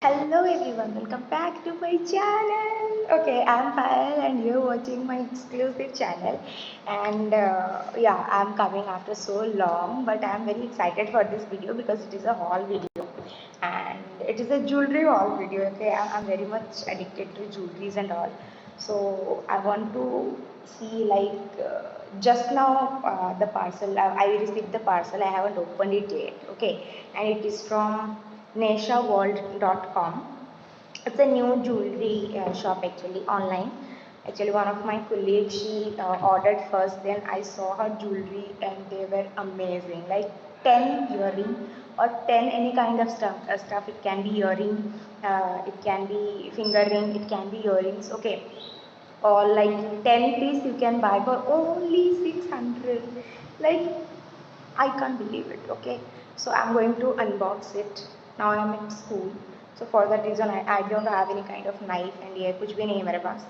Hello everyone, welcome back to my channel. Okay, I'm Payal and you're watching my exclusive channel. And yeah, I'm coming after so long, but I'm very excited for this video because it is a haul video and it is a jewelry haul video. Okay, I'm very much addicted to jewelries and all. So I want to see just now the parcel. I received the parcel. I haven't opened it yet. Okay, and it is from neshaworld.com. It's a new jewelry shop actually online. Actually, one of my colleagues she ordered first. Then I saw her jewelry and they were amazing. Like 10 earring or 10 any kind of stuff. It can be earring, it can be finger ring, it can be earrings. Okay, or like 10 piece you can buy for only 600. Like I can't believe it. Okay, so I'm going to unbox it. Now I'm in school, so for that reason I don't have any kind of knife and ये कुछ भी नहीं है मेरे पास.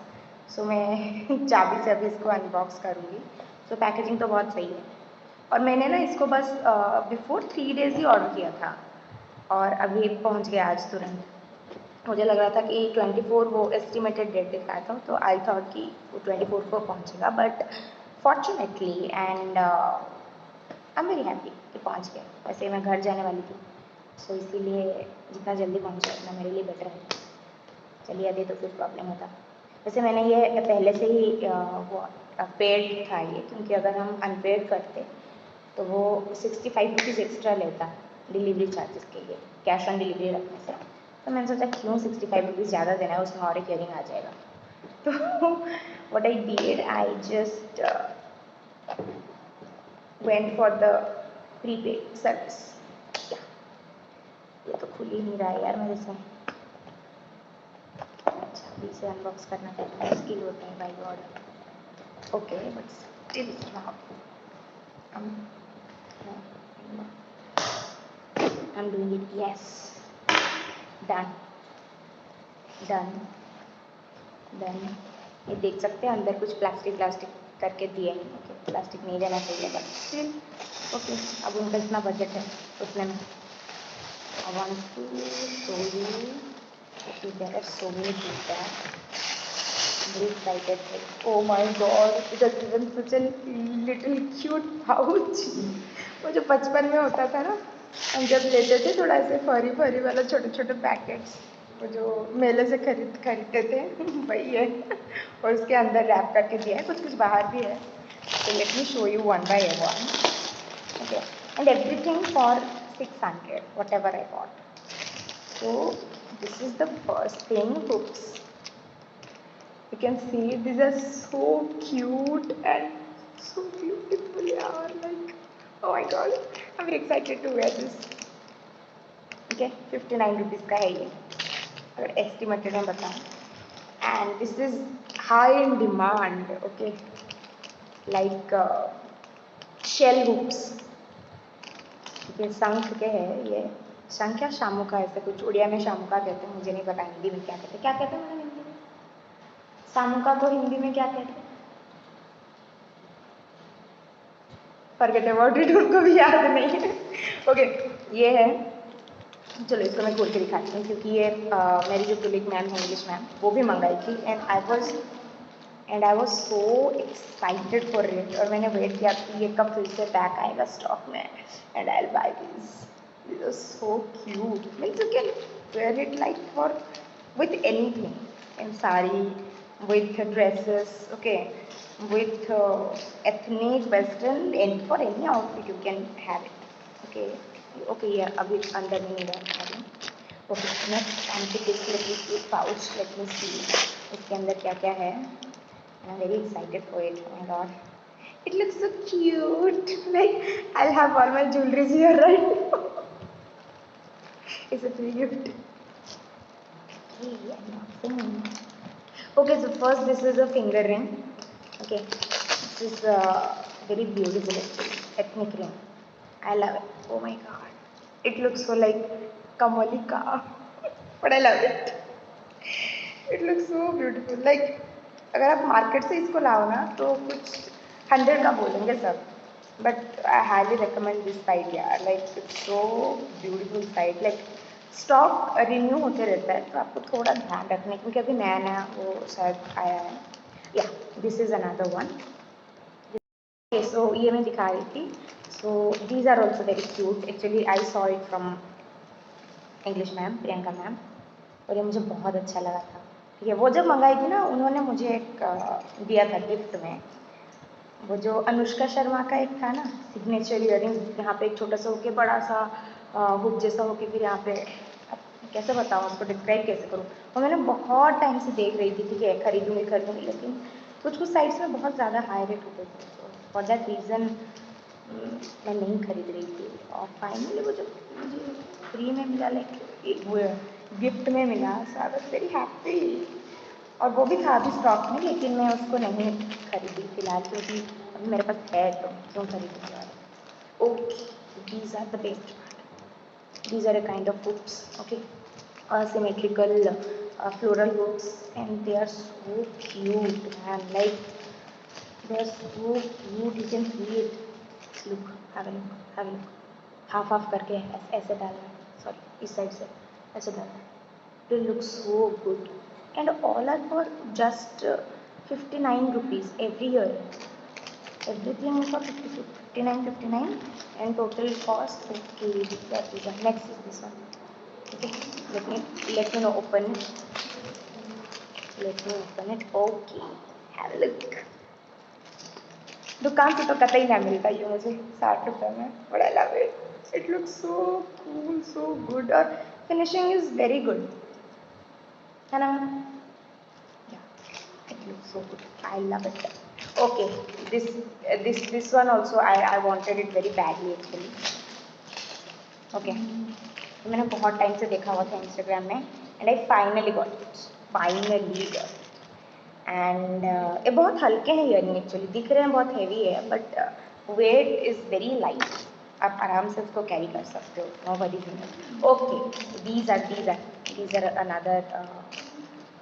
So मैं चाबी से अभी इसको अनबॉक्स करूँगी. So पैकेजिंग तो बहुत सही है और मैंने ना इसको बस बिफोर 3 days ही ऑर्डर किया था और अभी पहुँच गया आज तुरंत. मुझे लग रहा था कि 24 वो एस्टिमेटेड डेट दिखाया था तो आई थॉट कि वो 24 को पहुँचेगा but fortunately and I am very happy कि पहुँच गया. वैसे मैं घर जाने वाली थी सो इसीलिए जितना जल्दी पहुँचा उतना मेरे लिए बेटर है. चलिए अभी तो फिर प्रॉब्लम होता. वैसे मैंने ये पहले से ही वो पेड था ये क्योंकि अगर हम अनपेड करते तो वो 65 रुपीज़ एक्स्ट्रा लेता डिलीवरी चार्जेस के लिए कैश ऑन डिलीवरी रखने से. तो मैंने सोचा क्यों 65 रुपीज़ ज़्यादा देना है, उसमें और एक इयरिंग आ जाएगा. तो what I did, I just went for the prepaid service. Yeah. ये तो खुल ही नहीं रहा है यार मेरे से. अच्छा अभी इसे अनबॉक्स करना पड़ता है, मुश्किल होता है by god. Okay but still now I'm doing it. Yes, done. Done. ये देख सकते हैं अंदर कुछ प्लास्टिक करके दिए हैं. ओके प्लास्टिक नहीं देना चाहिए बट स्टिल ओके. अब उनका इतना बजट है उतने में. I want to show you. Okay there are so many things that very excited. Oh my god, it has given such a little cute pouch. वो जो बचपन में होता था ना, हम जब लेते थे थोड़ा ऐसे फरी वाला छोटे छोटे पैकेट्स, वो जो मेले से खरीदते थे वही है. और उसके अंदर रैप करके दिया है, कुछ बाहर भी है. So let me show you one by one. Okay, and everything for 600 whatever I bought. So this is the first thing. Oops. You can see these are so cute and so beautiful. Yeah, like oh my god, I'm very excited to wear this. Okay, 59 rupees का है ये अगर estimated में बताऊँ. And this is high in demand. Okay, like shell hoops. ये शंख के है ये. शंख या शामुका ऐसे कुछ उड़िया में शामुका कहते हैं, मुझे नहीं पता हिंदी में क्या कहते हैं. क्या कहते हैं मैंने हिंदी में शामुका को हिंदी में क्या कहते हैं? फॉरगेट अबाउट इट, उनको भी याद नहीं है. ओके ये है. चलो इसको मैं खोल के दिखाती हूँ क्योंकि ये मेरी जो कुलीग मैम है इंग्लिश मैम वो भी मंगाई थी and I was so excited for it. और मैंने वेट किया कि ये कब फिर से बैक आएगा स्टॉक में and I will buy this are so cute. Means you can wear it like for with anything in sari with dresses, okay, with ethnic western and for any outfit you can have it. Okay, okay, yeah, अभी अंदर नहीं रहा. Okay, next I'm to this little pouch. Let me see इसके अंदर क्या क्या है. I'm very excited for it. Oh my god, it looks so cute. Like I'll have all my jewelry here right now. It's a free gift. Okay, unboxing. Okay, so first this is a finger ring. Okay, this is very beautiful ethnic ring. I love it. Oh my god, it looks so like kamalika, but I love it. It looks so beautiful. Like अगर आप market से इसको लाओ ना तो कुछ 100 का बोलेंगे सब. But I highly recommend this site. Yeah, like it's so beautiful site. Like stock renew होते रहता है, तो आपको थोड़ा ध्यान रखने, क्योंकि अभी नया नया वो शायद आया है। या this is another one. Okay, so ये मैं दिखा रही थी। So these are also very cute. Actually I saw it from English ma'am, Priyanka ma'am, और ये मुझे बहुत अच्छा लगा था। ठीक है, वो जब मंगाई थी ना, उन्होंने मुझे एक दिया था गिफ्ट में, वो जो अनुष्का शर्मा का एक था ना सिग्नेचर ईयरिंग्स, यहाँ पे एक छोटा सा होके बड़ा सा हुक जैसा होके, फिर यहाँ पे, अब कैसे बताऊँ उसको, डिस्क्राइब कैसे करूँ। और मैंने बहुत टाइम से देख रही थी, ठीक है खरीदूँगी, लेकिन कुछ कुछ साइट्स में बहुत ज़्यादा हाई रेट होते थे, तो फॉर दैट रीज़न मैं नहीं खरीद रही थी। और फाइनली वो जो मुझे फ्री में मिला, लाइक वो गिफ्ट में मिला, सो आई वॉज वेरी हैप्पी। और वो भी था अभी स्टॉक में, लेकिन मैं उसको नहीं खरीदी फिलहाल, क्योंकि अभी मेरे पास है तो क्यों खरीदूँगी यार। Okay, these are the best part. These are a kind of hooks, okay, symmetrical floral hooks, and they are so cute, man. Like they are so cute. You can see it. Look, have a look, have a look. Half half करके ऐसे डालना है, sorry इस side से ऐसे डालना है। They look so good, and all are for just 59 rupees every year. Everything for 59, and total cost, okay, that is one. Next is this one. Okay, let me know, open it. Let me open it. Okay, have a look. दुकान से तो कतई ना मिलता ये मुझे 60 रुपये में, but I love it. It looks so cool, so good, और फिनिशिंग इज वेरी गुड, है ना? Yeah, it looks so good. I love it. Okay, this one also I wanted it very badly actually. Okay, मैंने बहुत time से देखा हुआ था Instagram में, and I finally got it, finally got. And ये बहुत हल्के हैं ईयरिंग, एक्चुअली दिख रहे हैं बहुत हैवी है, but weight is very light. आप आराम से उसको कैरी कर सकते हो, no worry. Okay, these are another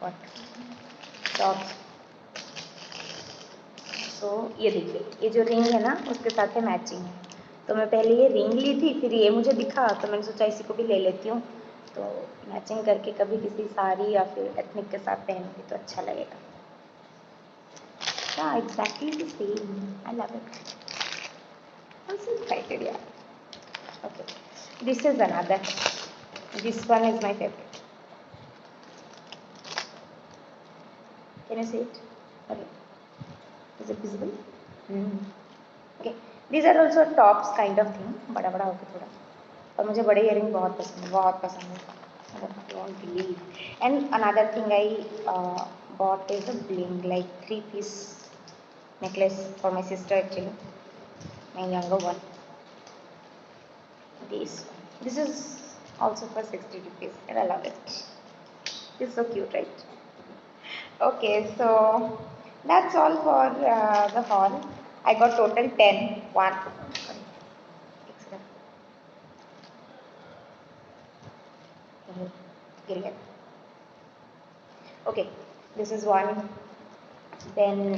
what tops. So ये देखिए, ये जो रिंग है ना उसके साथ है मैचिंग है, तो मैं पहले ये रिंग ली थी, फिर ये मुझे दिखा तो मैंने सोचा इसी को भी ले लेती हूँ, तो मैचिंग करके कभी किसी साड़ी या फिर एथनिक के साथ पहनूंगी तो अच्छा लगेगा। Yeah, exactly the same. I love it. I'm so excited, yeah. Okay, this is another. This one is my favorite. Can you see it? Okay. Is it visible? Okay. These are also tops kind of thing. बड़ा बड़ा होके थोड़ा, और मुझे बड़े earring बहुत पसंद है। I won't believe. And another thing I bought is a bling, like 3-piece necklace for my sister actually, my younger one. This is also for 60 rupees, and I love it. It's so cute, right? Okay, so that's all for the haul. I got total 10. One. Sorry. Excellent. गिर. Okay, this is one. Then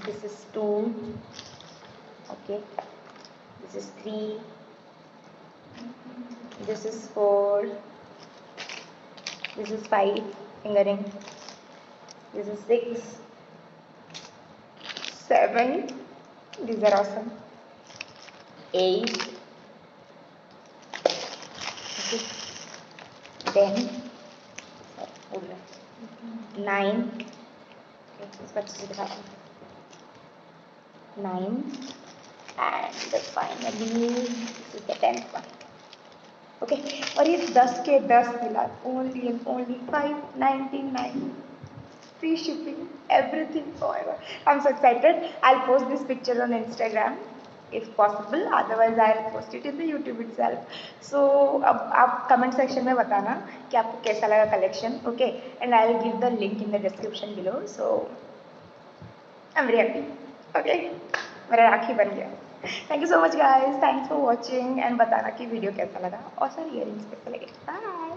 this is two. Okay, this is three. This is four. This is 5 finger ring. This is 6, 7. These are awesome. 8. Okay. Then 9. Okay, इस बच्चे से दिखाता हूँ. 9, and finally this is the 10th one. Okay, और ये 10 के 10 मिला, only and only 599. Free shipping, everything. Oh my god, I'm so excited. I'll post this picture on Instagram if possible, otherwise I'll post it in the YouTube itself. So अब आप comment section में बताना कि आपको कैसा लगा collection, okay? And I'll give the link in the description below. So I'm very happy. Okay, मेरा राखी बन गया। Thank you so much guys. Thanks for watching, and बताना कि वीडियो कैसा लगा और सारे इयरिंग्स कैसे लगे। Bye.